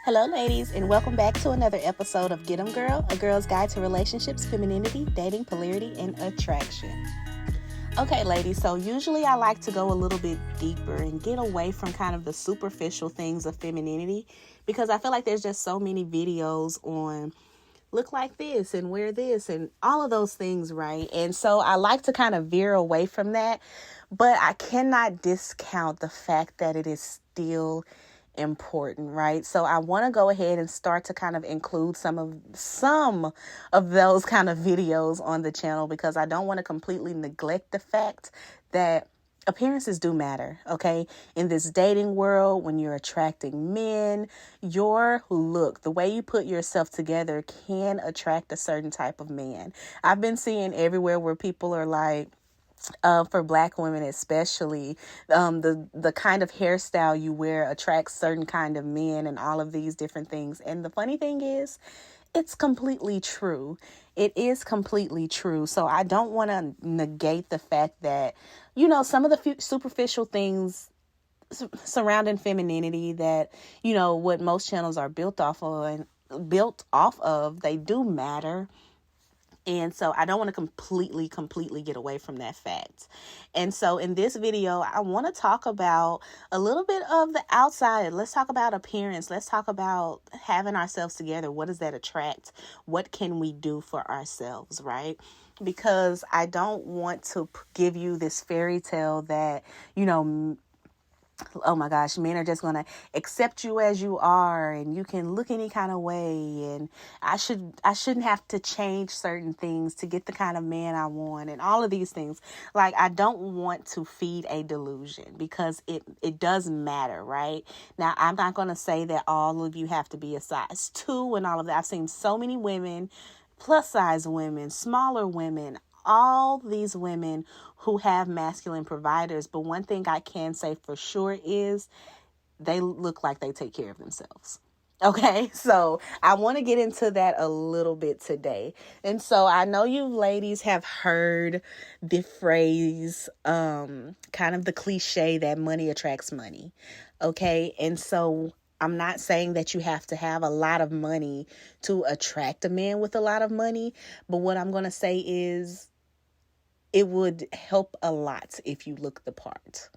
Hello, ladies, and welcome back to another episode of Get 'em Girl, a girl's guide to relationships, femininity, dating, polarity, and attraction. Okay, ladies, so usually I like to go a little bit deeper and get away from kind of the superficial things of femininity because I feel like there's just so many videos on look like this and wear this and all of those things, right? And so I like to kind of veer away from that, but I cannot discount the fact that it is still important, right? So I want to go ahead and start to kind of include some of those kind of videos on the channel because I don't want to completely neglect the fact that appearances do matter, okay? In this dating world, when you're attracting men, your look, the way you put yourself together can attract a certain type of man. I've been seeing everywhere where people are like, for Black women especially, the kind of hairstyle you wear attracts certain kind of men and all of these different things. And the funny thing is, it's completely true. It is completely true. So I don't want to negate the fact that, some of the superficial things surrounding femininity that, what most channels are built off of, they do matter. And so I don't want to completely get away from that fact. And so in this video, I want to talk about a little bit of the outside. Let's talk about appearance. Let's talk about having ourselves together. What does that attract? What can we do for ourselves, right? Because I don't want to give you this fairy tale that, oh my gosh, men are just going to accept you as you are and you can look any kind of way and I shouldn't have to change certain things to get the kind of man I want and all of these things. Like, I don't want to feed a delusion because it does matter, right? Now, I'm not going to say that all of you have to be a size 2 and all of that. I've seen so many women, plus size women, smaller women, all these women who have masculine providers. But one thing I can say for sure is they look like they take care of themselves. Okay, so I want to get into that a little bit today. And so I know you ladies have heard the phrase, kind of the cliche that money attracts money. Okay, and so I'm not saying that you have to have a lot of money to attract a man with a lot of money. But what I'm going to say is it would help a lot if you look the part.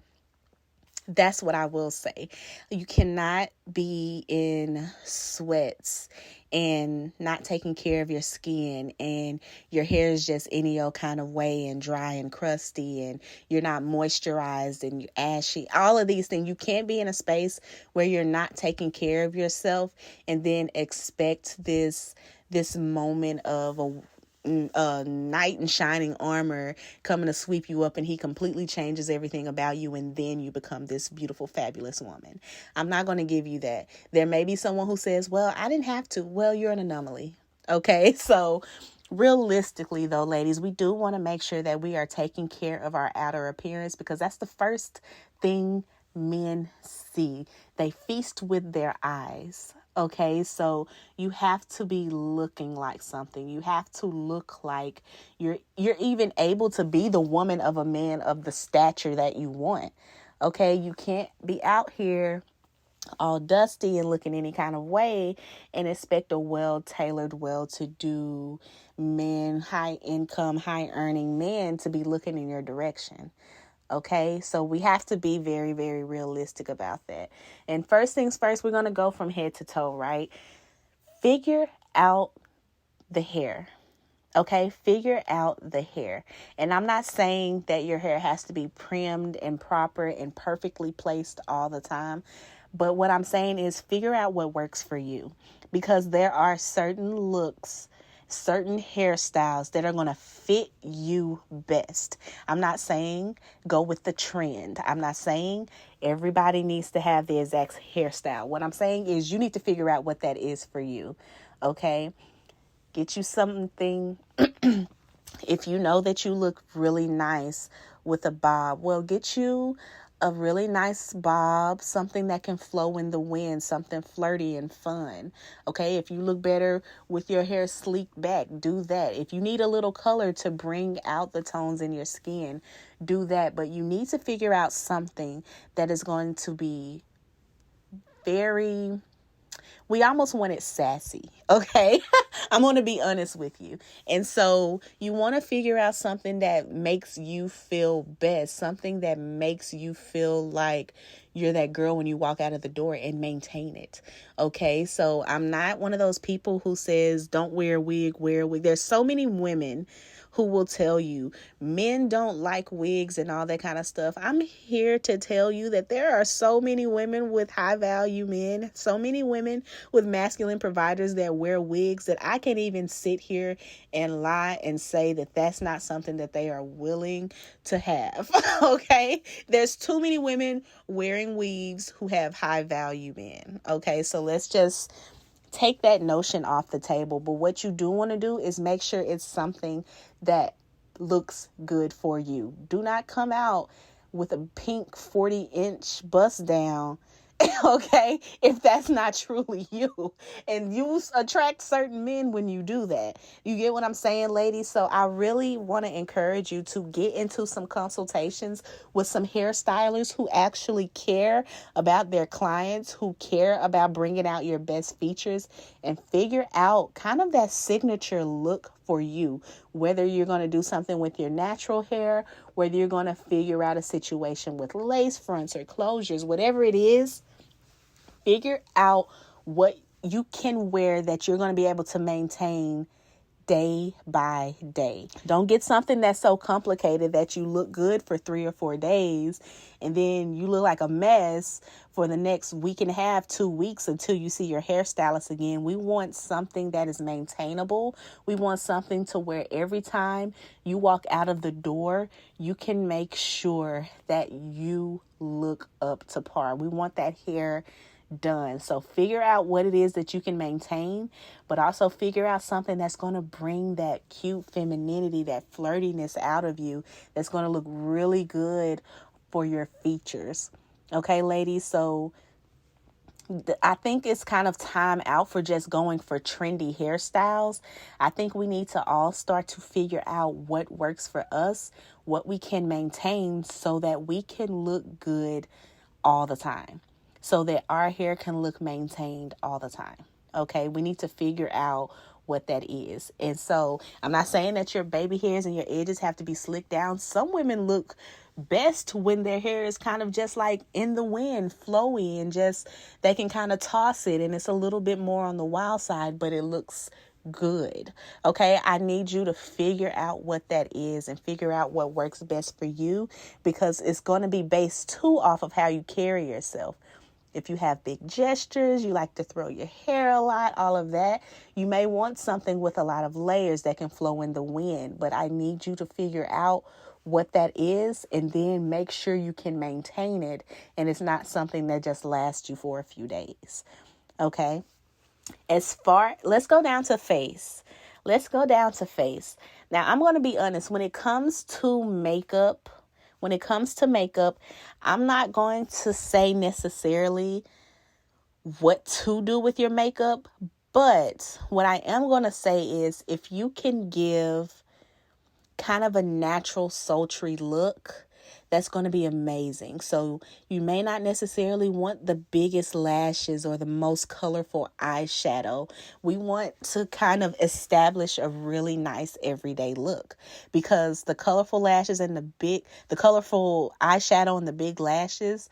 That's what I will say. You cannot be in sweats and not taking care of your skin and your hair is just any old kind of way and dry and crusty and you're not moisturized and you're ashy. All of these things. You can't be in a space where you're not taking care of yourself and then expect this moment of a knight in shining armor coming to sweep you up and he completely changes everything about you and then you become this beautiful, fabulous woman. I'm not going to give you that. There may be someone who says, well, I didn't have to. Well, you're an anomaly. Okay, so realistically though, ladies, we do want to make sure that we are taking care of our outer appearance because that's the first thing men see. They feast with their eyes. Okay, so you have to be looking like something. You have to look like you're even able to be the woman of a man of the stature that you want. Okay, you can't be out here all dusty and looking any kind of way and expect a well-tailored, well-to-do man, high income, high earning man to be looking in your direction. Okay, so we have to be very, very realistic about that. And first things first, we're going to go from head to toe, right? Figure out the hair. Okay, figure out the hair. And I'm not saying that your hair has to be trimmed and proper and perfectly placed all the time. But what I'm saying is figure out what works for you. Because there are certain looks, certain hairstyles that are going to fit you best. I'm not saying go with the trend. I'm not saying everybody needs to have the exact hairstyle. What I'm saying is you need to figure out what that is for you. Okay? Get you something. If you know that you look really nice with a bob, well, get you a really nice bob, something that can flow in the wind, something flirty and fun. Okay, if you look better with your hair sleeked back, do that. If you need a little color to bring out the tones in your skin, do that. But you need to figure out something that is going to be very we almost want it sassy. Okay. I'm going to be honest with you. And so you want to figure out something that makes you feel best, something that makes you feel like you're that girl when you walk out of the door, and maintain it. Okay. So I'm not one of those people who says, don't wear a wig, wear a wig. There's so many women who will tell you men don't like wigs and all that kind of stuff. I'm here to tell you that there are so many women with high value men, so many women with masculine providers that wear wigs, that I can't even sit here and lie and say that that's not something that they are willing to have. Okay. There's too many women wearing weaves who have high value men. Okay. So let's just take that notion off the table. But what you do want to do is make sure it's something that looks good for you. Do not come out with a pink 40-inch bust down. Okay, if that's not truly you. And you attract certain men when you do that. You get what I'm saying, ladies? So I really want to encourage you to get into some consultations with some hairstylists who actually care about their clients, who care about bringing out your best features, and figure out kind of that signature look for you. Whether you're going to do something with your natural hair, whether you're going to figure out a situation with lace fronts or closures, whatever it is, figure out what you can wear that you're going to be able to maintain day by day. Don't get something that's so complicated that you look good for 3 or 4 days and then you look like a mess for the next week and a half, 2 weeks, until you see your hairstylist again. We want something that is maintainable. We want something to where every time you walk out of the door, you can make sure that you look up to par. We want that hair done. So figure out what it is that you can maintain, but also figure out something that's going to bring that cute femininity, that flirtiness out of you, that's going to look really good for your features. Okay, ladies. So I think it's kind of time out for just going for trendy hairstyles. I think we need to all start to figure out what works for us, what we can maintain, so that we can look good all the time, so that our hair can look maintained all the time. Okay, we need to figure out what that is. And so I'm not saying that your baby hairs and your edges have to be slicked down. Some women look best when their hair is kind of just like in the wind, flowy, and just they can kind of toss it and it's a little bit more on the wild side, but it looks good. Okay, I need you to figure out what that is and figure out what works best for you, because it's going to be based too off of how you carry yourself. If you have big gestures, you like to throw your hair a lot, all of that, you may want something with a lot of layers that can flow in the wind. But I need you to figure out what that is and then make sure you can maintain it and it's not something that just lasts you for a few days. Okay? Let's go down to face. Now, I'm going to be honest. When it comes to makeup, I'm not going to say necessarily what to do with your makeup. But what I am going to say is, if you can give kind of a natural, sultry look, that's going to be amazing. So you may not necessarily want the biggest lashes or the most colorful eyeshadow. We want to kind of establish a really nice everyday look, because the colorful lashes and the colorful eyeshadow and the big lashes,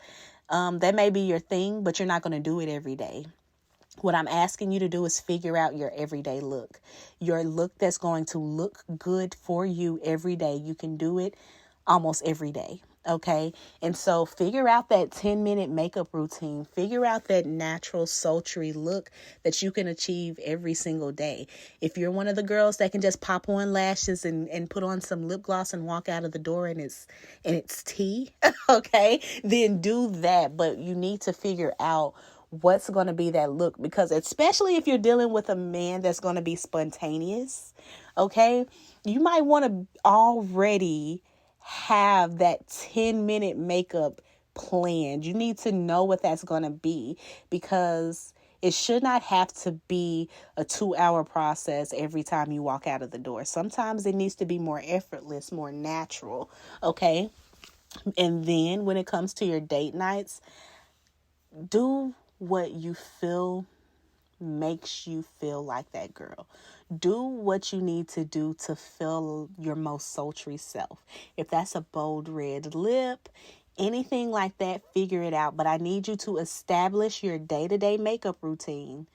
that may be your thing, but you're not going to do it every day. What I'm asking you to do is figure out your everyday look, your look that's going to look good for you every day. You can do it almost every day. Okay. And so figure out that 10-minute makeup routine, figure out that natural, sultry look that you can achieve every single day. If you're one of the girls that can just pop on lashes and put on some lip gloss and walk out of the door and it's tea, okay, then do that. But you need to figure out what's going to be that look, because especially if you're dealing with a man that's going to be spontaneous, okay, you might want to already have that 10-minute makeup planned. You need to know what that's going to be, because it should not have to be a 2-hour process every time you walk out of the door. Sometimes it needs to be more effortless, more natural. Okay. And then when it comes to your date nights, do what you feel makes you feel like that girl. Do what you need to do to feel your most sultry self. If that's a bold red lip, anything like that, figure it out. But I need you to establish your day-to-day makeup routine,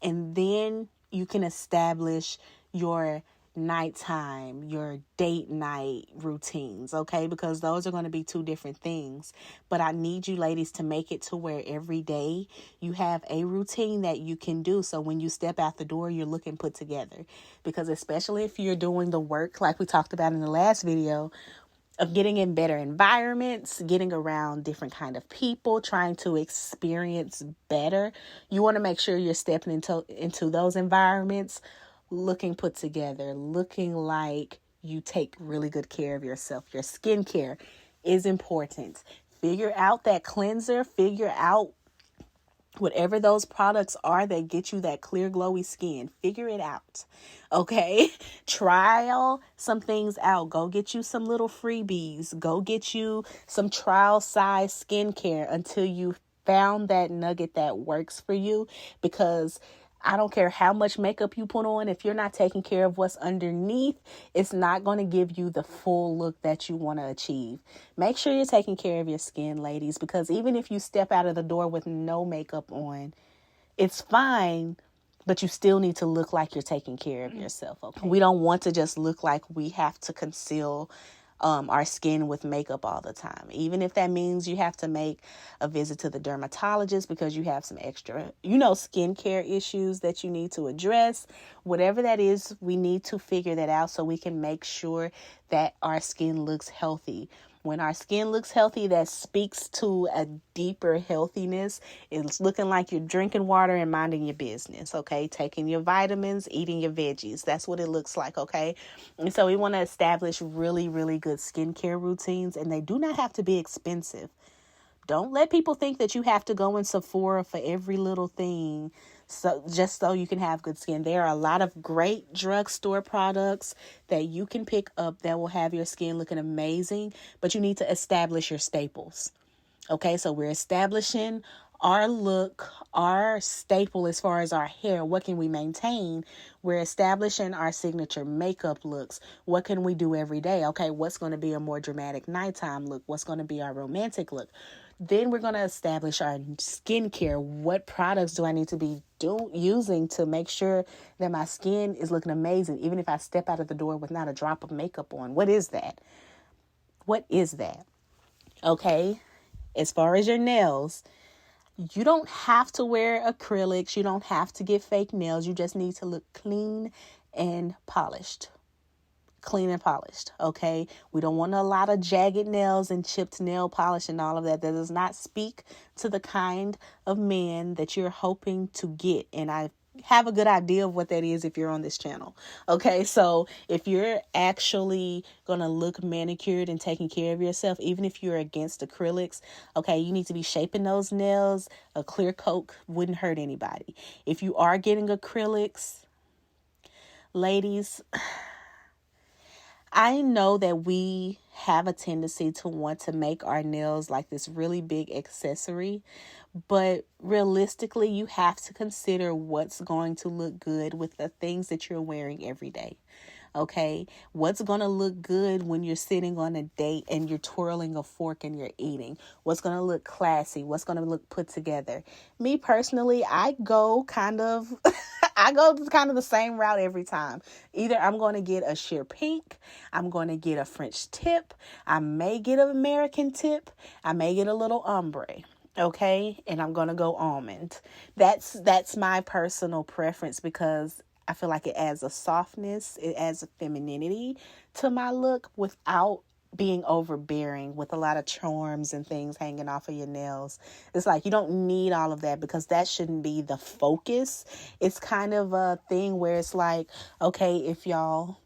and then you can establish your nighttime, your date night routines, okay? Because those are going to be two different things. But I need you ladies to make it to where every day you have a routine that you can do. So when you step out the door, you're looking put together. Because especially if you're doing the work like we talked about in the last video, of getting in better environments, getting around different kind of people, trying to experience better, you want to make sure you're stepping into those environments looking put together, looking like you take really good care of yourself. Your skincare is important. Figure out that cleanser, figure out whatever those products are that get you that clear, glowy skin. Figure it out. Okay? Trial some things out. Go get you some little freebies. Go get you some trial size skincare until you found that nugget that works for you. Because I don't care how much makeup you put on. If you're not taking care of what's underneath, it's not going to give you the full look that you want to achieve. Make sure you're taking care of your skin, ladies, because even if you step out of the door with no makeup on, it's fine, but you still need to look like you're taking care of yourself. Okay? We don't want to just look like we have to conceal our skin with makeup all the time. Even if that means you have to make a visit to the dermatologist because you have some extra, skincare issues that you need to address. Whatever that is, we need to figure that out so we can make sure that our skin looks healthy. When our skin looks healthy, that speaks to a deeper healthiness. It's looking like you're drinking water and minding your business, okay? Taking your vitamins, eating your veggies. That's what it looks like, okay? And so we want to establish really, really good skincare routines, and they do not have to be expensive. Don't let people think that you have to go in Sephora for every little thing just so you can have good skin. There are a lot of great drugstore products that you can pick up that will have your skin looking amazing, but you need to establish your staples. Okay, so we're establishing our look, our staple as far as our hair. What can we maintain? We're establishing our signature makeup looks. What can we do every day? Okay, what's going to be a more dramatic nighttime look? What's going to be our romantic look? Then we're going to establish our skincare. What products do I need to be using to make sure that my skin is looking amazing, even if I step out of the door with not a drop of makeup on? What is that? What is that? Okay, as far as your nails, you don't have to wear acrylics. You don't have to get fake nails. You just need to look clean and polished. Clean and polished, okay? We don't want a lot of jagged nails and chipped nail polish and all of that. That does not speak to the kind of man that you're hoping to get. And I have a good idea of what that is if you're on this channel. Okay, so if you're actually gonna look manicured and taking care of yourself, even if you're against acrylics, okay, you need to be shaping those nails. A clear coat wouldn't hurt anybody. If you are getting acrylics, ladies, I know that we have a tendency to want to make our nails like this really big accessory, but realistically, you have to consider what's going to look good with the things that you're wearing every day. Okay, what's going to look good when you're sitting on a date and you're twirling a fork and you're eating? What's going to look classy? What's going to look put together? Me personally, I go kind of the same route every time. Either I'm going to get a sheer pink, I'm going to get a French tip, I may get an American tip, I may get a little ombre. Okay, and I'm going to go almond. That's my personal preference because I feel like it adds a softness, it adds a femininity to my look without being overbearing with a lot of charms and things hanging off of your nails. It's like you don't need all of that because that shouldn't be the focus. It's kind of a thing where it's like, okay, if y'all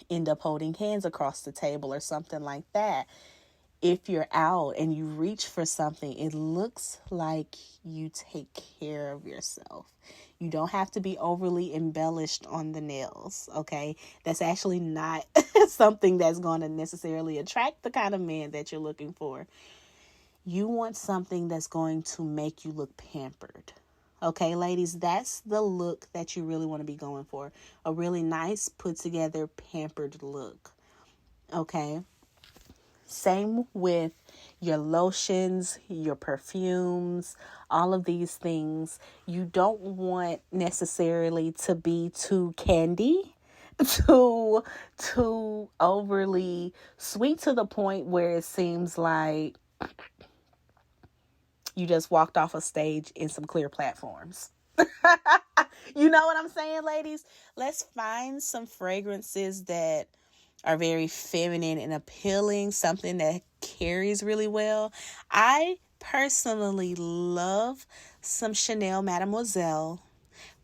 end up holding hands across the table or something like that, if you're out and you reach for something, it looks like you take care of yourself. You don't have to be overly embellished on the nails, okay? That's actually not something that's going to necessarily attract the kind of man that you're looking for. You want something that's going to make you look pampered, Okay, ladies, that's the look that you really want to be going for. A really nice, put together, pampered look. Okay. Same with your lotions, your perfumes, all of these things. You don't want necessarily to be too candy, too overly sweet to the point where it seems like you just walked off a stage in some clear platforms. You know what I'm saying, ladies? Let's find some fragrances that are very feminine and appealing, something that carries really well. I personally love some Chanel Mademoiselle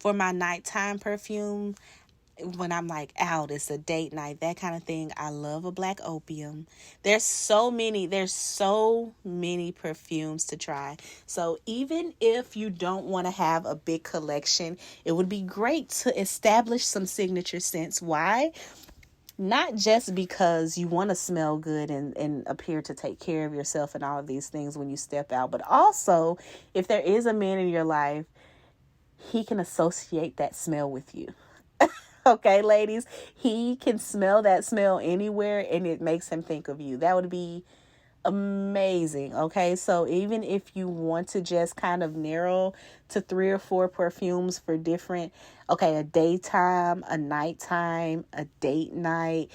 for my nighttime perfume. When I'm like out, it's a date night, that kind of thing. I love a black opium. There's so many perfumes to try. So even if you don't want to have a big collection, it would be great to establish some signature scents. Why? Not just because you want to smell good and appear to take care of yourself and all of these things when you step out, but also if there is a man in your life, he can associate that smell with you. Okay, ladies, he can smell that smell anywhere and it makes him think of you. That would be amazing. Okay, so even if you want to just kind of narrow to 3 or 4 perfumes for different, okay, a daytime, a nighttime, a date night,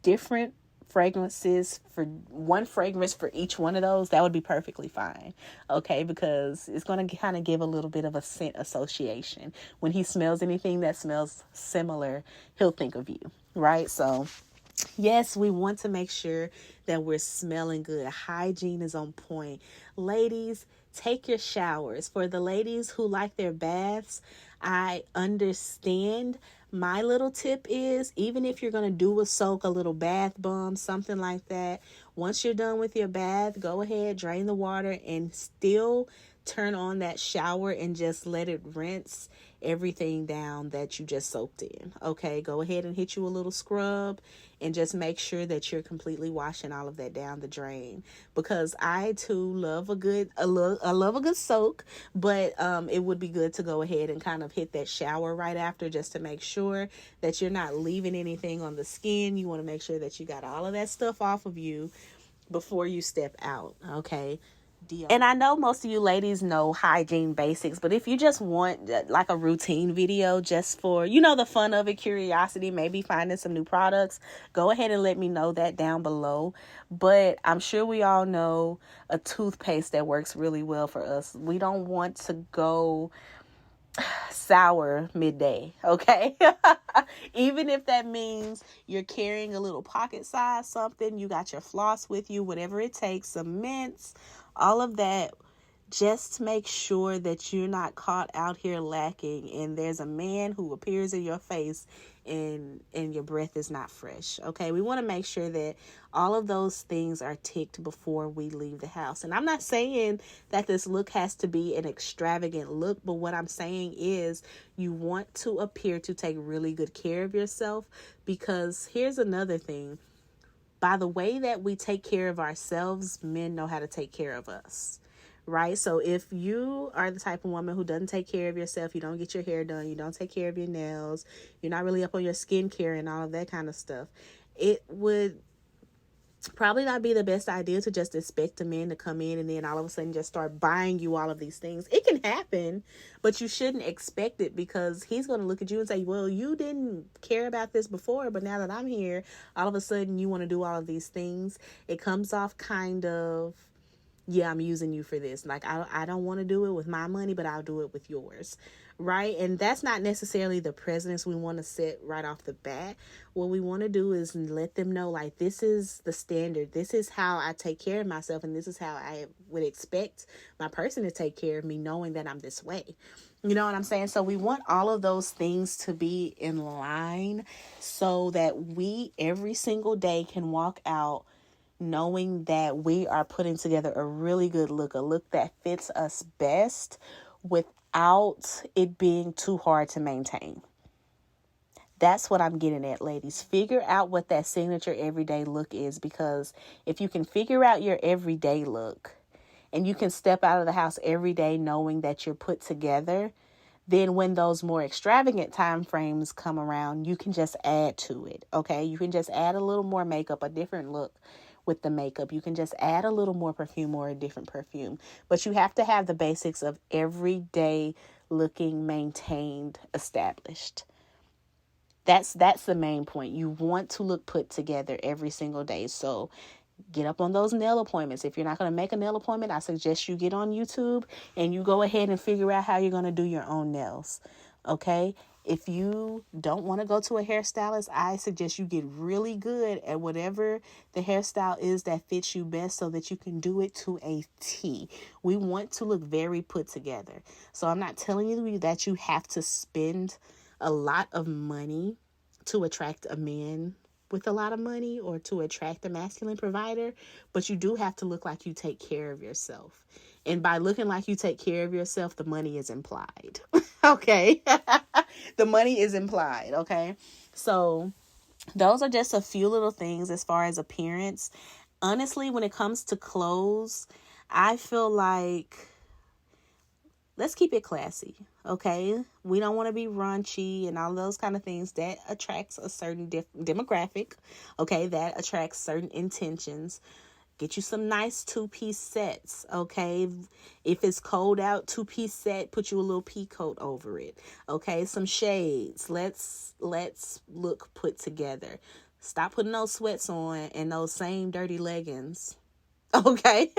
different fragrances, for one fragrance for each one of those, that would be perfectly fine. Okay, because it's going to kind of give a little bit of a scent association. When he smells anything that smells similar, he'll think of you, right? So yes, we want to make sure that we're smelling good. Hygiene is on point. Ladies, take your showers. For the ladies who like their baths, I understand. My little tip is, even if you're going to do a soak, a little bath bomb, something like that, once you're done with your bath, go ahead, drain the water, and still turn on that shower and just let it rinse everything down that you just soaked in. Okay, go ahead and hit you a little scrub and just make sure that you're completely washing all of that down the drain, because I too love I love a good soak, but it would be good to go ahead and kind of hit that shower right after, just to make sure that you're not leaving anything on the skin. You want to make sure that you got all of that stuff off of you before you step out. Okay. And I know most of you ladies know hygiene basics, but if you just want like a routine video just for, the fun of it, curiosity, maybe finding some new products, go ahead and let me know that down below. But I'm sure we all know a toothpaste that works really well for us. We don't want to go sour midday, okay? Even if that means you're carrying a little pocket size something, you got your floss with you, whatever it takes, some mints, all of that, just make sure that you're not caught out here lacking and there's a man who appears in your face and your breath is not fresh. Okay, we want to make sure that all of those things are ticked before we leave the house. And I'm not saying that this look has to be an extravagant look, but what I'm saying is you want to appear to take really good care of yourself, because here's another thing. By the way that we take care of ourselves, men know how to take care of us, right? So if you are the type of woman who doesn't take care of yourself, you don't get your hair done, you don't take care of your nails, you're not really up on your skincare and all of that kind of stuff, it would probably not be the best idea to just expect a man to come in and then all of a sudden just start buying you all of these things. It can happen, but you shouldn't expect it, because he's going to look at you and say, well, you didn't care about this before, but now that I'm here, all of a sudden you want to do all of these things. It comes off kind of, yeah, I'm using you for this. Like, I don't want to do it with my money, but I'll do it with yours, right? And that's not necessarily the precedence we want to set right off the bat. What we want to do is let them know, like, this is the standard. This is how I take care of myself, and this is how I would expect my person to take care of me, knowing that I'm this way. You know what I'm saying? So we want all of those things to be in line so that we every single day can walk out knowing that we are putting together a really good look, a look that fits us best without it being too hard to maintain. That's what I'm getting at, ladies. Figure out what that signature everyday look is, because if you can figure out your everyday look and you can step out of the house every day knowing that you're put together, then when those more extravagant time frames come around, you can just add to it, okay? You can just add a little more makeup, a different look with the makeup. You can just add a little more perfume or a different perfume. But you have to have the basics of everyday looking maintained, established. That's the main point. You want to look put together every single day. So get up on those nail appointments. If you're not going to make a nail appointment, I suggest you get on YouTube and you go ahead and figure out how you're going to do your own nails. Okay? If you don't want to go to a hairstylist, I suggest you get really good at whatever the hairstyle is that fits you best so that you can do it to a T. We want to look very put together. So I'm not telling you that you have to spend a lot of money to attract a man with a lot of money or to attract a masculine provider, but you do have to look like you take care of yourself. And by looking like you take care of yourself, the money is implied. Okay. The money is implied. Okay. So those are just a few little things as far as appearance. Honestly, when it comes to clothes, I feel like let's keep it classy, okay? We don't want to be raunchy and all those kind of things. That attracts a certain demographic, okay? That attracts certain intentions. Get you some nice 2-piece sets, okay? If it's cold out, 2-piece set, put you a little pea coat over it, okay? Some shades. Let's look put together. Stop putting those sweats on and those same dirty leggings. Okay,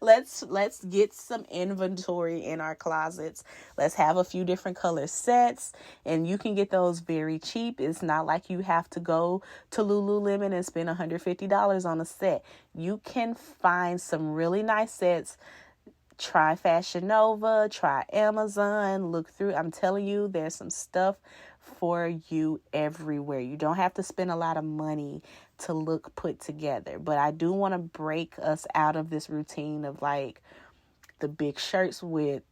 let's get some inventory in our closets. Let's have a few different color sets, and you can get those very cheap. It's not like you have to go to Lululemon and spend $150 on a set. You can find some really nice sets. Try Fashion Nova, try Amazon, look through. I'm telling you, there's some stuff for you everywhere. You don't have to spend a lot of money to look put together. But I do want to break us out of this routine of like the big shirts with,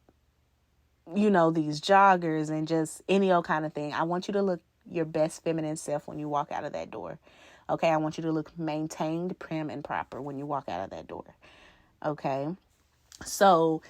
these joggers and just any old kind of thing. I want you to look your best feminine self when you walk out of that door. Okay, I want you to look maintained, prim, and proper when you walk out of that door. Okay, so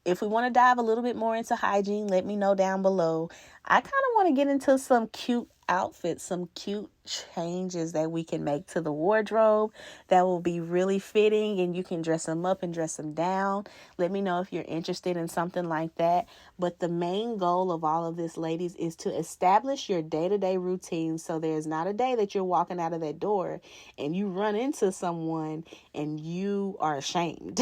if we want to dive a little bit more into hygiene, let me know down below. I kind of want to get into some cute outfits, some cute changes that we can make to the wardrobe that will be really fitting, and you can dress them up and dress them down. Let me know if you're interested in something like that. But the main goal of all of this, ladies, is to establish your day-to-day routine so there's not a day that you're walking out of that door and you run into someone and you are ashamed.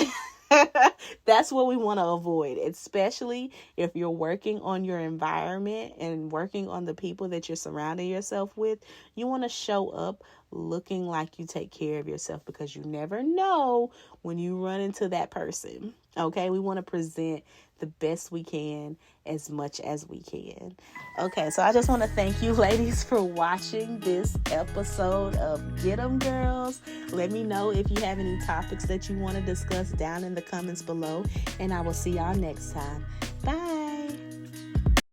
That's what we want to avoid, especially if you're working on your environment and working on the people that you're surrounding yourself with. You want to show up looking like you take care of yourself, because you never know when you run into that person. Okay, we want to present the best we can as much as we can. Okay, so I just want to thank you, ladies, for watching this episode of Get 'em Girls. Let me know if you have any topics that you want to discuss down in the comments below, and I will see y'all next time. Bye.